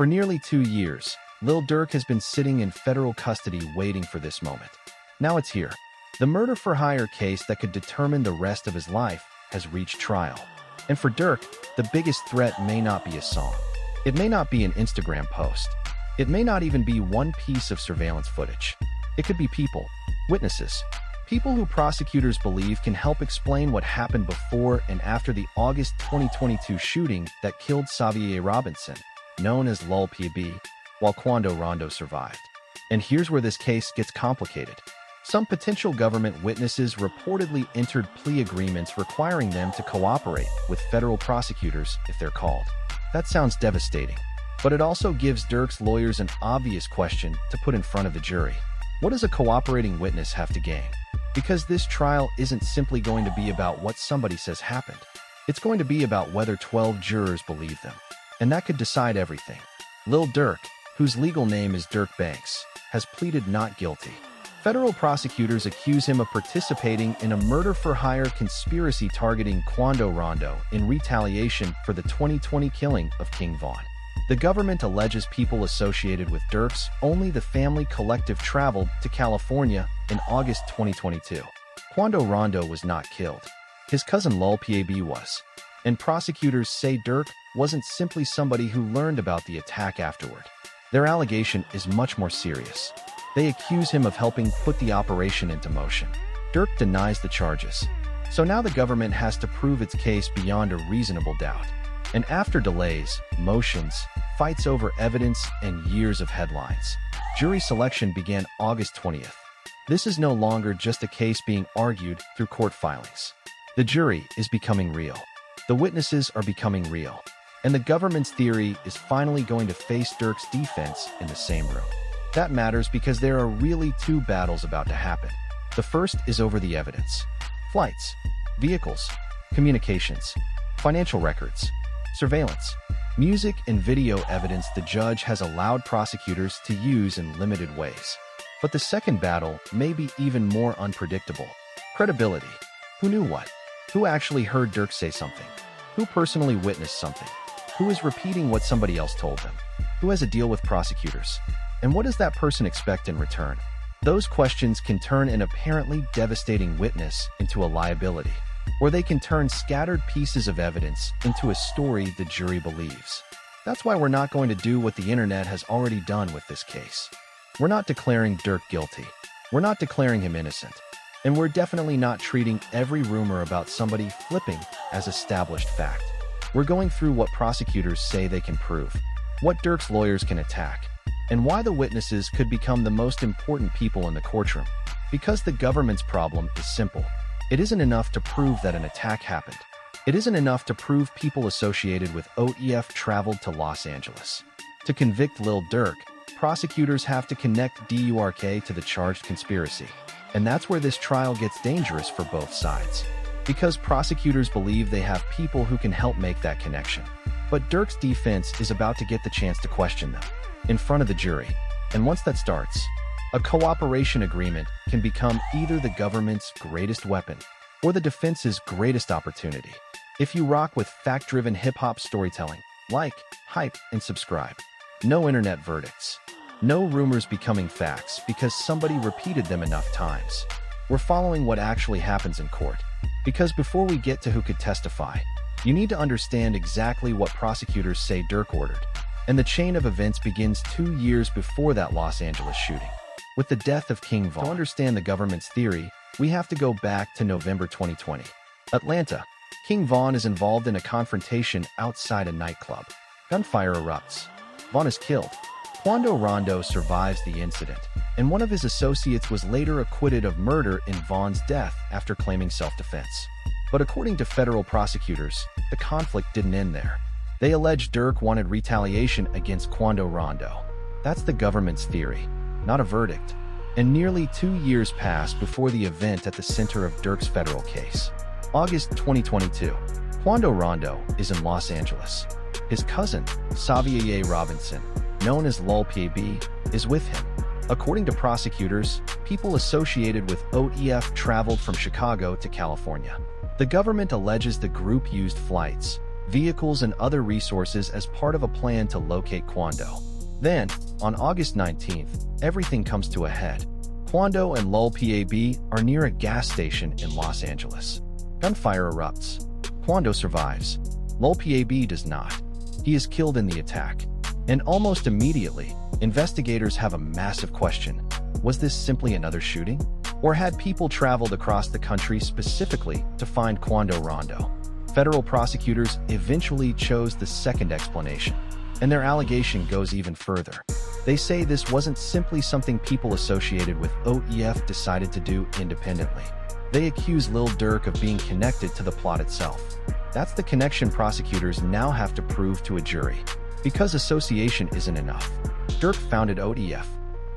For nearly 2 years, Lil Durk has been sitting in federal custody waiting for this moment. Now it's here. The murder-for-hire case that could determine the rest of his life has reached trial. And for Durk, the biggest threat may not be a song. It may not be an Instagram post. It may not even be one piece of surveillance footage. It could be people, witnesses, people who prosecutors believe can help explain what happened before and after the August 2022 shooting that killed Saviay'a, known as Lul Pab, while Quando Rondo survived. And here's where this case gets complicated. Some potential government witnesses reportedly entered plea agreements requiring them to cooperate with federal prosecutors if they're called. That sounds devastating, but it also gives Durk's lawyers an obvious question to put in front of the jury. What does a cooperating witness have to gain? Because this trial isn't simply going to be about what somebody says happened. It's going to be about whether 12 jurors believe them. And that could decide everything. Lil Durk, whose legal name is Durk Banks, has pleaded not guilty. Federal prosecutors accuse him of participating in a murder-for-hire conspiracy targeting Quando Rondo in retaliation for the 2020 killing of King Von. The government alleges people associated with Durk's only the family collective traveled to California in August 2022. Quando Rondo was not killed. His cousin Lul Pab was. And prosecutors say Durk wasn't simply somebody who learned about the attack afterward. Their allegation is much more serious. They accuse him of helping put the operation into motion. Durk denies the charges. So now the government has to prove its case beyond a reasonable doubt. And after delays, motions, fights over evidence, and years of headlines, jury selection began August 20th. This is no longer just a case being argued through court filings. The jury is becoming real. The witnesses are becoming real. And the government's theory is finally going to face Durk's defense in the same room. That matters because there are really two battles about to happen. The first is over the evidence. Flights, vehicles, communications, financial records, surveillance, music and video evidence the judge has allowed prosecutors to use in limited ways. But the second battle may be even more unpredictable. Credibility. Who knew what? Who actually heard Durk say something? Who personally witnessed something? Who is repeating what somebody else told them? Who has a deal with prosecutors? And what does that person expect in return? Those questions can turn an apparently devastating witness into a liability, or they can turn scattered pieces of evidence into a story the jury believes. That's why we're not going to do what the internet has already done with this case. We're not declaring Durk guilty. We're not declaring him innocent. And we're definitely not treating every rumor about somebody flipping as established fact. We're going through what prosecutors say they can prove, what Durk's lawyers can attack, and why the witnesses could become the most important people in the courtroom. Because the government's problem is simple. It isn't enough to prove that an attack happened. It isn't enough to prove people associated with OEF traveled to Los Angeles. To convict Lil Durk, prosecutors have to connect Durk to the charged conspiracy. And that's where this trial gets dangerous for both sides. Because prosecutors believe they have people who can help make that connection. But Durk's defense is about to get the chance to question them in front of the jury. And once that starts, a cooperation agreement can become either the government's greatest weapon or the defense's greatest opportunity. If you rock with fact-driven hip-hop storytelling, like, hype, and subscribe. No internet verdicts. No rumors becoming facts because somebody repeated them enough times. We're following what actually happens in court. Because before we get to who could testify, you need to understand exactly what prosecutors say Durk ordered. And the chain of events begins 2 years before that Los Angeles shooting, with the death of King Von. To understand the government's theory, we have to go back to November 2020. Atlanta. King Von is involved in a confrontation outside a nightclub. Gunfire erupts. Von is killed. Quando Rondo survives the incident, and one of his associates was later acquitted of murder in Von's death after claiming self-defense. But according to federal prosecutors, the conflict didn't end there. They allege Durk wanted retaliation against Quando Rondo. That's the government's theory, not a verdict. And nearly 2 years pass before the event at the center of Durk's federal case. August 2022. Quando Rondo is in Los Angeles. His cousin, Saviay'a, known as Lul Pab, is with him. According to prosecutors, people associated with OEF traveled from Chicago to California. The government alleges the group used flights, vehicles, and other resources as part of a plan to locate Quando. Then, on August 19th, everything comes to a head. Quando and Lul Pab are near a gas station in Los Angeles. Gunfire erupts. Quando survives. Lul Pab does not. He is killed in the attack. And almost immediately, investigators have a massive question. Was this simply another shooting? Or had people traveled across the country specifically to find Quando Rondo? Federal prosecutors eventually chose the second explanation, and their allegation goes even further. They say this wasn't simply something people associated with OEF decided to do independently. They accuse Lil Durk of being connected to the plot itself. That's the connection prosecutors now have to prove to a jury. Because association isn't enough. Durk founded OEF.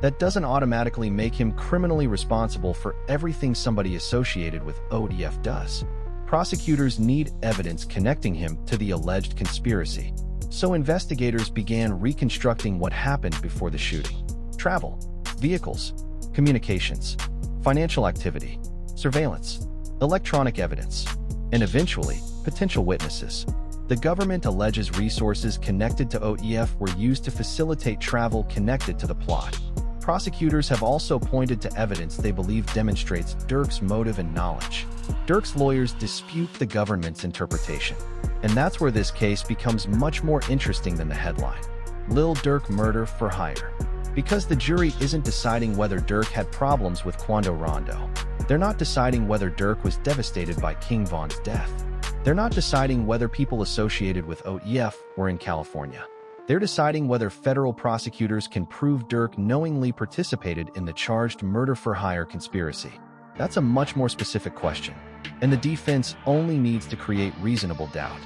That doesn't automatically make him criminally responsible for everything somebody associated with OEF does. Prosecutors need evidence connecting him to the alleged conspiracy. So investigators began reconstructing what happened before the shooting. Travel, vehicles, communications, financial activity, surveillance, electronic evidence, and eventually, potential witnesses. The government alleges resources connected to OEF were used to facilitate travel connected to the plot. Prosecutors have also pointed to evidence they believe demonstrates Durk's motive and knowledge. Durk's lawyers dispute the government's interpretation. And that's where this case becomes much more interesting than the headline. Lil Durk murder for hire. Because the jury isn't deciding whether Durk had problems with Quando Rondo. They're not deciding whether Durk was devastated by King Von's death. They're not deciding whether people associated with OEF were in California. They're deciding whether federal prosecutors can prove Durk knowingly participated in the charged murder-for-hire conspiracy. That's a much more specific question, and the defense only needs to create reasonable doubt.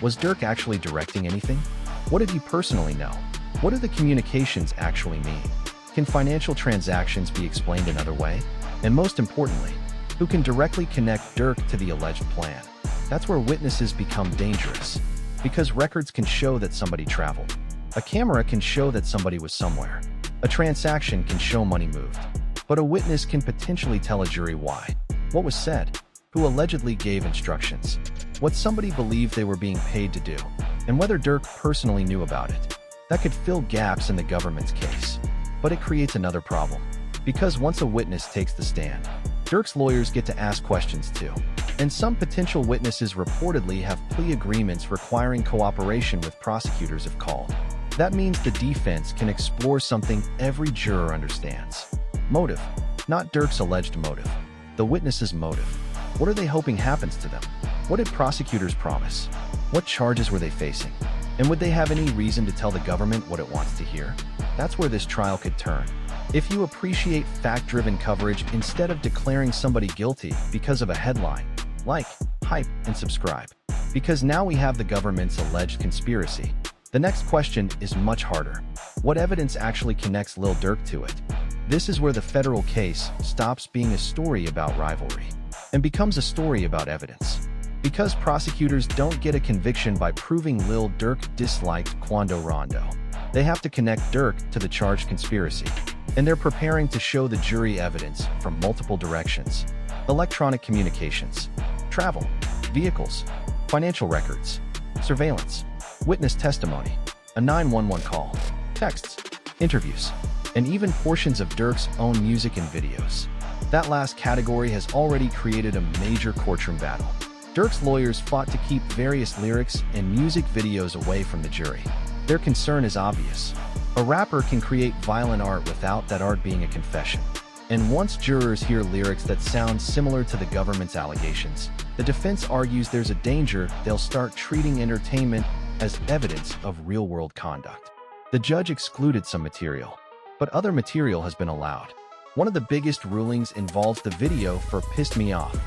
Was Durk actually directing anything? What did he personally know? What do the communications actually mean? Can financial transactions be explained another way? And most importantly, who can directly connect Durk to the alleged plan? That's where witnesses become dangerous. Because records can show that somebody traveled. A camera can show that somebody was somewhere. A transaction can show money moved. But a witness can potentially tell a jury why, what was said, who allegedly gave instructions, what somebody believed they were being paid to do, and whether Durk personally knew about it. That could fill gaps in the government's case. But it creates another problem. Because once a witness takes the stand, Durk's lawyers get to ask questions too. And some potential witnesses reportedly have plea agreements requiring cooperation with prosecutors if called. That means the defense can explore something every juror understands. Motive. Not Durk's alleged motive. The witness's motive. What are they hoping happens to them? What did prosecutors promise? What charges were they facing? And would they have any reason to tell the government what it wants to hear? That's where this trial could turn. If you appreciate fact-driven coverage instead of declaring somebody guilty because of a headline, like, hype, and subscribe. Because now we have the government's alleged conspiracy. The next question is much harder. What evidence actually connects Lil Durk to it? This is where the federal case stops being a story about rivalry and becomes a story about evidence. Because prosecutors don't get a conviction by proving Lil Durk disliked Quando Rondo. They have to connect Durk to the charged conspiracy. And they're preparing to show the jury evidence from multiple directions. Electronic communications, travel, vehicles, financial records, surveillance, witness testimony, a 911 call, texts, interviews, and even portions of Durk's own music and videos. That last category has already created a major courtroom battle. Durk's lawyers fought to keep various lyrics and music videos away from the jury. Their concern is obvious. A rapper can create violent art without that art being a confession. And once jurors hear lyrics that sound similar to the government's allegations, the defense argues there's a danger they'll start treating entertainment as evidence of real-world conduct. The judge excluded some material, but other material has been allowed. One of the biggest rulings involves the video for Pissed Me Off.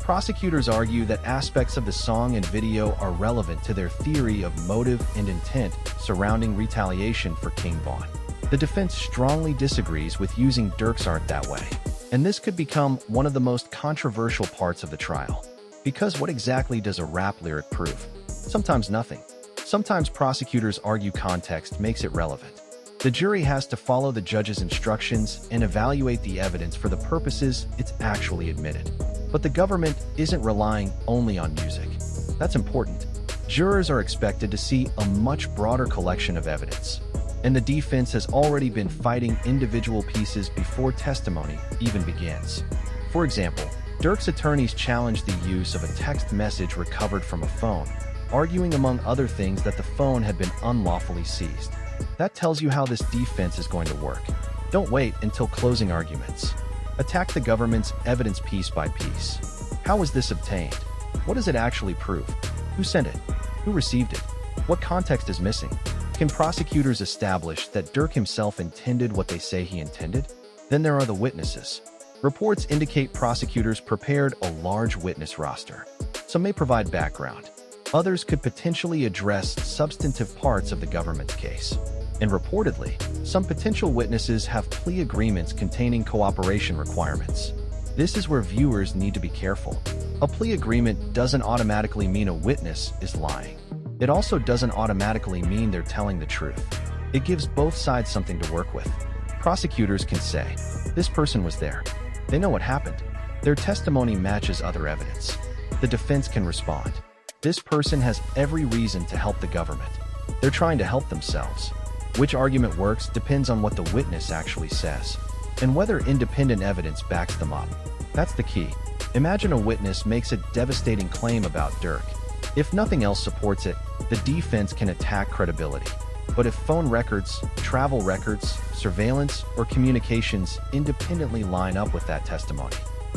Prosecutors argue that aspects of the song and video are relevant to their theory of motive and intent surrounding retaliation for King Von. The defense strongly disagrees with using Durk's art that way, and this could become one of the most controversial parts of the trial. Because what exactly does a rap lyric prove? Sometimes nothing. Sometimes prosecutors argue context makes it relevant. The jury has to follow the judge's instructions and evaluate the evidence for the purposes it's actually admitted. But the government isn't relying only on music. That's important. Jurors are expected to see a much broader collection of evidence, and the defense has already been fighting individual pieces before testimony even begins. For example, Durk's attorneys challenged the use of a text message recovered from a phone, arguing among other things that the phone had been unlawfully seized. That tells you how this defense is going to work. Don't wait until closing arguments. Attack the government's evidence piece by piece. How was this obtained? What does it actually prove? Who sent it? Who received it? What context is missing? Can prosecutors establish that Durk himself intended what they say he intended? Then there are the witnesses. Reports indicate prosecutors prepared a large witness roster. Some may provide background. Others could potentially address substantive parts of the government's case. And reportedly, some potential witnesses have plea agreements containing cooperation requirements. This is where viewers need to be careful. A plea agreement doesn't automatically mean a witness is lying. It also doesn't automatically mean they're telling the truth. It gives both sides something to work with. Prosecutors can say, "This person was there. They know what happened. Their testimony matches other evidence." The defense can respond, "This person has every reason to help the government. They're trying to help themselves." Which argument works depends on what the witness actually says, and whether independent evidence backs them up. That's the key. Imagine a witness makes a devastating claim about Durk. If nothing else supports it, the defense can attack credibility. But if phone records, travel records, surveillance, or communications independently line up with that testimony,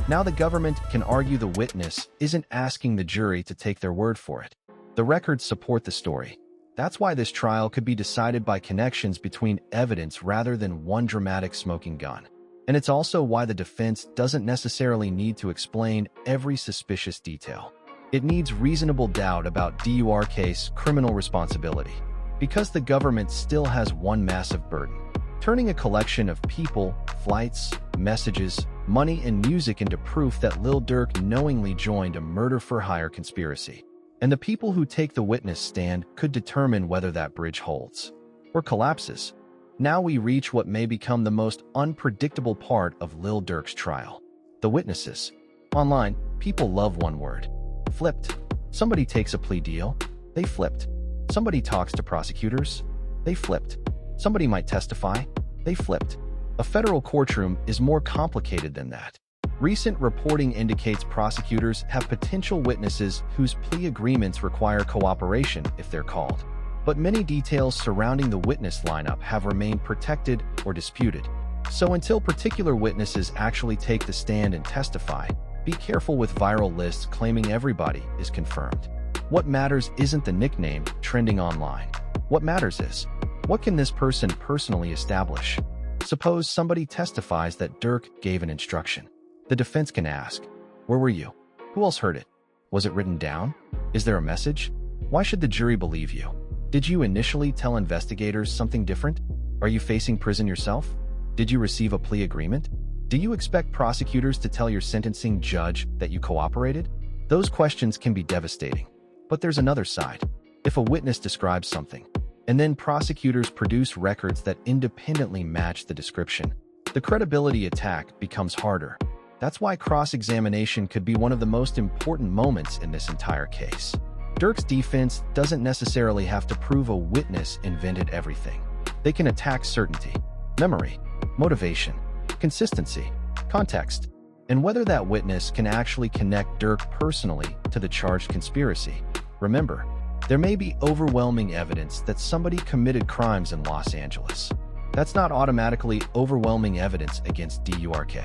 now the government can argue the witness isn't asking the jury to take their word for it. The records support the story. That's why this trial could be decided by connections between evidence rather than one dramatic smoking gun. And it's also why the defense doesn't necessarily need to explain every suspicious detail. It needs reasonable doubt about Durk's criminal responsibility, because the government still has one massive burden: turning a collection of people, flights, messages, money, and music into proof that Lil Durk knowingly joined a murder-for-hire conspiracy. And the people who take the witness stand could determine whether that bridge holds or collapses. Now we reach what may become the most unpredictable part of Lil Durk's trial: the witnesses. Online, people love one word: flipped. Somebody takes a plea deal, they flipped. Somebody talks to prosecutors, they flipped. Somebody might testify, they flipped. A federal courtroom is more complicated than that. Recent reporting indicates prosecutors have potential witnesses whose plea agreements require cooperation if they're called. But many details surrounding the witness lineup have remained protected or disputed. So until particular witnesses actually take the stand and testify, be careful with viral lists claiming everybody is confirmed. What matters isn't the nickname trending online. What matters is, what can this person personally establish? Suppose somebody testifies that Durk gave an instruction. The defense can ask, where were you? Who else heard it? Was it written down? Is there a message? Why should the jury believe you? Did you initially tell investigators something different? Are you facing prison yourself? Did you receive a plea agreement? Do you expect prosecutors to tell your sentencing judge that you cooperated? Those questions can be devastating. But there's another side. If a witness describes something, and then prosecutors produce records that independently match the description, the credibility attack becomes harder. That's why cross-examination could be one of the most important moments in this entire case. Durk's defense doesn't necessarily have to prove a witness invented everything. They can attack certainty, memory, motivation, consistency, context, and whether that witness can actually connect Durk personally to the charged conspiracy. Remember, there may be overwhelming evidence that somebody committed crimes in Los Angeles. That's not automatically overwhelming evidence against Durk.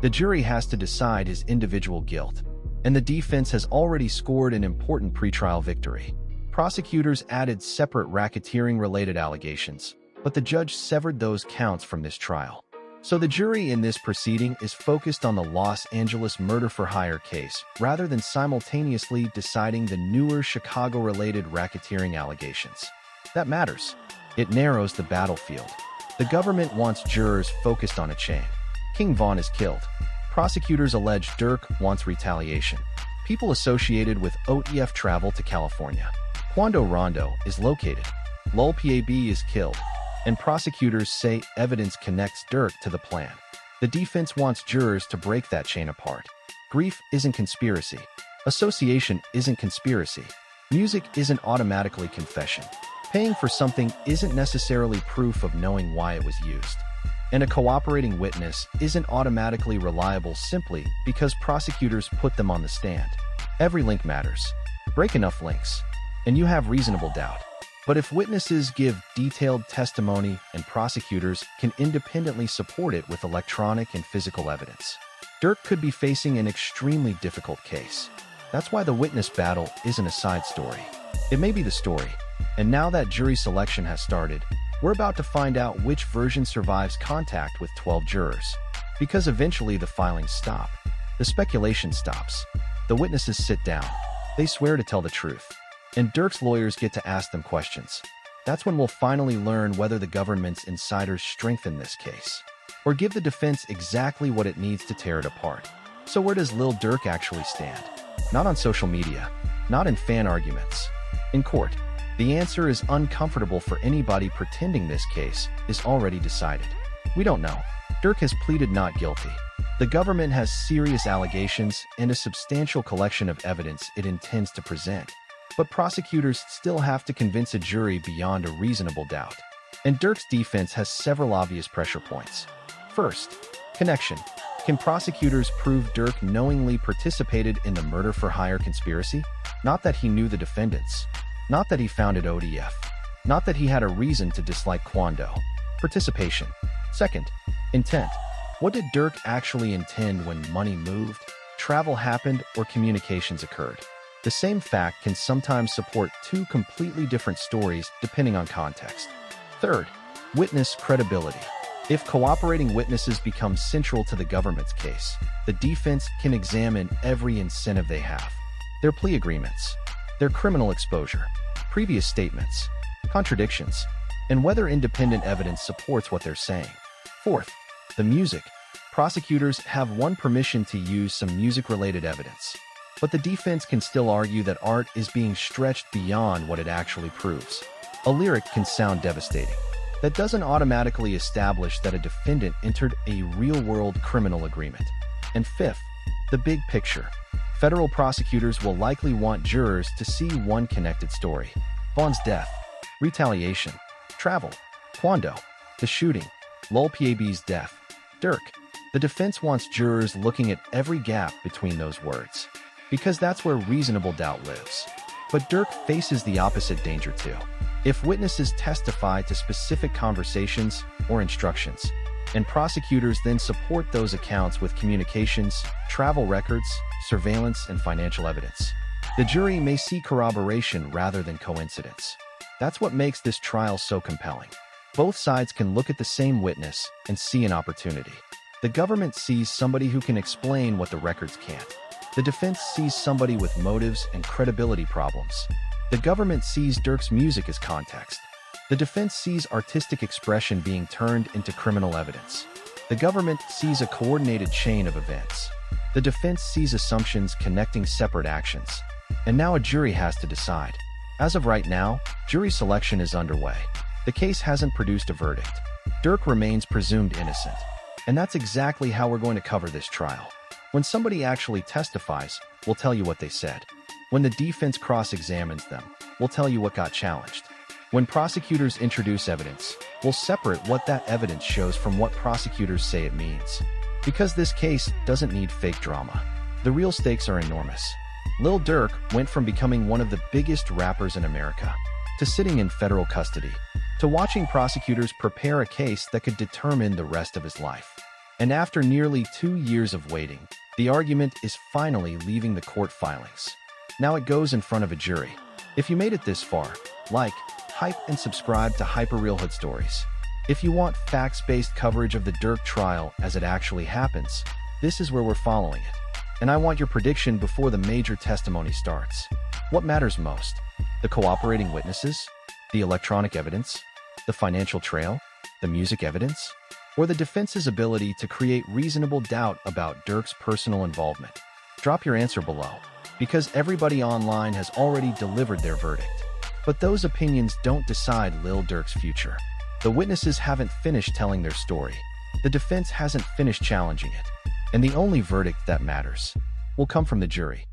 The jury has to decide his individual guilt, and the defense has already scored an important pretrial victory. Prosecutors added separate racketeering-related allegations, but the judge severed those counts from this trial. So the jury in this proceeding is focused on the Los Angeles murder-for-hire case rather than simultaneously deciding the newer Chicago-related racketeering allegations. That matters. It narrows the battlefield. The government wants jurors focused on a chain. King Von is killed. Prosecutors allege Durk wants retaliation. People associated with OEF travel to California. Quando Rondo is located. Lul Pab is killed. And prosecutors say evidence connects Durk to the plan. The defense wants jurors to break that chain apart. Grief isn't conspiracy. Association isn't conspiracy. Music isn't automatically confession. Paying for something isn't necessarily proof of knowing why it was used. And a cooperating witness isn't automatically reliable simply because prosecutors put them on the stand. Every link matters. Break enough links, and you have reasonable doubt. But if witnesses give detailed testimony and prosecutors can independently support it with electronic and physical evidence, Durk could be facing an extremely difficult case. That's why the witness battle isn't a side story. It may be the story. And now that jury selection has started, we're about to find out which version survives contact with 12 jurors. Because eventually the filings stop. The speculation stops. The witnesses sit down. They swear to tell the truth. And Durk's lawyers get to ask them questions. That's when we'll finally learn whether the government's insiders strengthen this case, or give the defense exactly what it needs to tear it apart. So where does Lil Durk actually stand? Not on social media, not in fan arguments. In court, the answer is uncomfortable for anybody pretending this case is already decided. We don't know. Durk has pleaded not guilty. The government has serious allegations and a substantial collection of evidence it intends to present. But prosecutors still have to convince a jury beyond a reasonable doubt. And Durk's defense has several obvious pressure points. First, connection. Can prosecutors prove Durk knowingly participated in the murder-for-hire conspiracy? Not that he knew the defendants. Not that he founded ODF. Not that he had a reason to dislike Quando. Participation. Second, intent. What did Durk actually intend when money moved, travel happened, or communications occurred? The same fact can sometimes support two completely different stories depending on context. Third, witness credibility. If cooperating witnesses become central to the government's case, the defense can examine every incentive they have. Their plea agreements, their criminal exposure, previous statements, contradictions, and whether independent evidence supports what they're saying. Fourth, the music. Prosecutors have won permission to use some music-related evidence, but the defense can still argue that art is being stretched beyond what it actually proves. A lyric can sound devastating. That doesn't automatically establish that a defendant entered a real-world criminal agreement. And fifth, the big picture. Federal prosecutors will likely want jurors to see one connected story. Vaughn's death, retaliation, travel, Quando, the shooting, Lul Pab's death, Durk. The defense wants jurors looking at every gap between those words, because that's where reasonable doubt lives. But Durk faces the opposite danger too. If witnesses testify to specific conversations or instructions, and prosecutors then support those accounts with communications, travel records, surveillance, and financial evidence, the jury may see corroboration rather than coincidence. That's what makes this trial so compelling. Both sides can look at the same witness and see an opportunity. The government sees somebody who can explain what the records can't. The defense sees somebody with motives and credibility problems. The government sees Durk's music as context. The defense sees artistic expression being turned into criminal evidence. The government sees a coordinated chain of events. The defense sees assumptions connecting separate actions. And now a jury has to decide. As of right now, jury selection is underway. The case hasn't produced a verdict. Durk remains presumed innocent. And that's exactly how we're going to cover this trial. When somebody actually testifies, we'll tell you what they said. When the defense cross-examines them, we'll tell you what got challenged. When prosecutors introduce evidence, we'll separate what that evidence shows from what prosecutors say it means. Because this case doesn't need fake drama. The real stakes are enormous. Lil Durk went from becoming one of the biggest rappers in America, to sitting in federal custody, to watching prosecutors prepare a case that could determine the rest of his life. And after nearly 2 years of waiting, the argument is finally leaving the court filings. Now it goes in front of a jury. If you made it this far, like, hype, and subscribe to Hyperreal Hood Stories. If you want facts-based coverage of the Durk trial as it actually happens, this is where we're following it. And I want your prediction before the major testimony starts. What matters most? The cooperating witnesses? The electronic evidence? The financial trail? The music evidence? Or the defense's ability to create reasonable doubt about Durk's personal involvement? Drop your answer below, because everybody online has already delivered their verdict. But those opinions don't decide Lil Durk's future. The witnesses haven't finished telling their story. The defense hasn't finished challenging it. And the only verdict that matters will come from the jury.